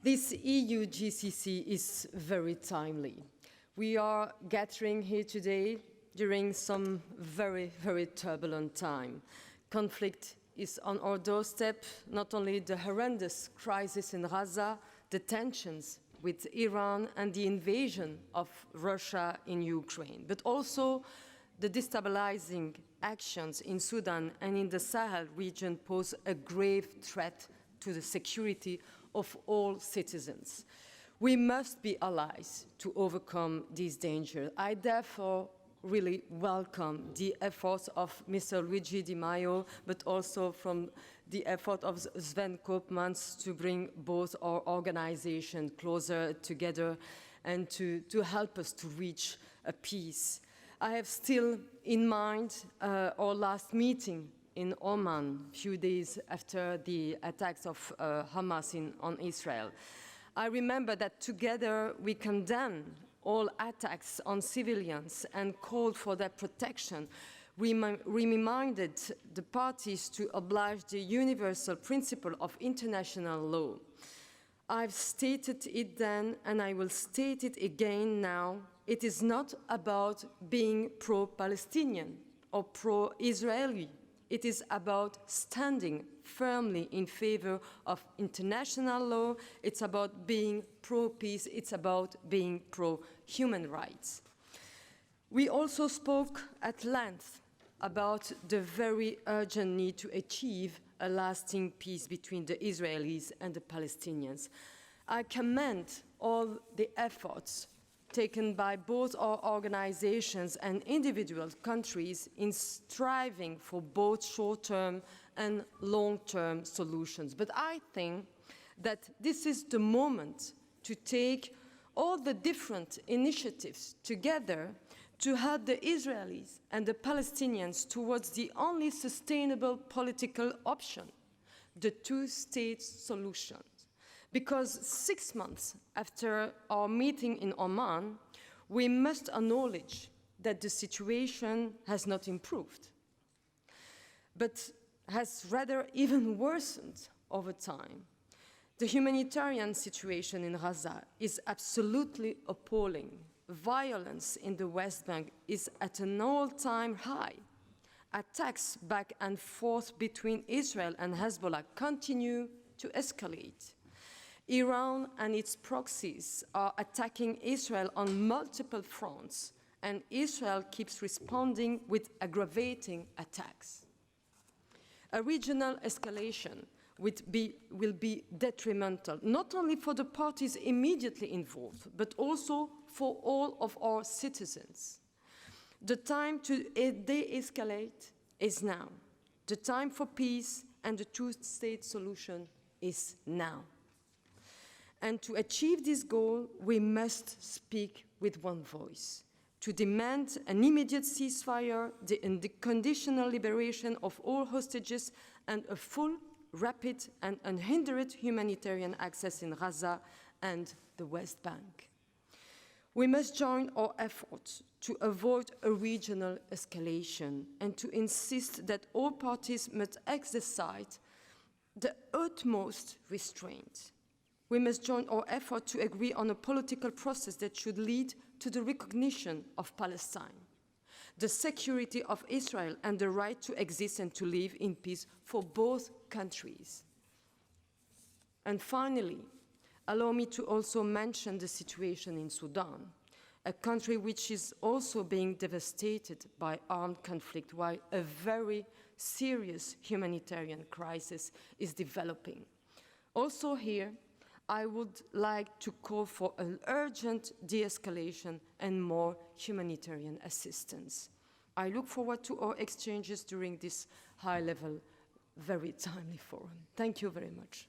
This EU GCC is very timely. We are gathering here today during some very, very turbulent time. Conflict is on our doorstep, not only the horrendous crisis in Gaza, the tensions with Iran and the invasion of Russia in Ukraine, but also the destabilizing actions in Sudan and in the Sahel region pose a grave threat to the security of all citizens. We must be allies to overcome these dangers. I therefore really welcome the efforts of Mr. Luigi Di Maio, but also from the effort of Sven Koopmans to bring both our organizations closer together and to help us to reach a peace. I have still in mind our last meeting in Oman, a few days after the attacks of Hamas on Israel. I remember that together we condemned all attacks on civilians and called for their protection. We reminded the parties to oblige the universal principle of international law. I've stated it then, and I will state it again now. It is not about being pro-Palestinian or pro-Israeli. It is about standing firmly in favor of international law. It's about being pro-peace. It's about being pro-human rights. We also spoke at length about the very urgent need to achieve a lasting peace between the Israelis and the Palestinians. I commend all the efforts taken by both our organizations and individual countries in striving for both short-term and long-term solutions. But I think that this is the moment to take all the different initiatives together to help the Israelis and the Palestinians towards the only sustainable political option, the two-state solution. Because 6 months after our meeting in Oman, we must acknowledge that the situation has not improved, but has rather even worsened over time. The humanitarian situation in Gaza is absolutely appalling. Violence in the West Bank is at an all-time high. Attacks back and forth between Israel and Hezbollah continue to escalate. Iran and its proxies are attacking Israel on multiple fronts, and Israel keeps responding with aggravating attacks. A regional escalation will be detrimental, not only for the parties immediately involved, but also for all of our citizens. The time to de-escalate is now. The time for peace and the two-state solution is now. And to achieve this goal, we must speak with one voice, to demand an immediate ceasefire, the unconditional liberation of all hostages, and a full, rapid, and unhindered humanitarian access in Gaza and the West Bank. We must join our efforts to avoid a regional escalation and to insist that all parties must exercise the utmost restraint. We must join our effort to agree on a political process that should lead to the recognition of Palestine, the security of Israel, and the right to exist and to live in peace for both countries. And finally, allow me to also mention the situation in Sudan, a country which is also being devastated by armed conflict, while a very serious humanitarian crisis is developing. Also here, I would like to call for an urgent de-escalation and more humanitarian assistance. I look forward to our exchanges during this high-level, very timely forum. Thank you very much.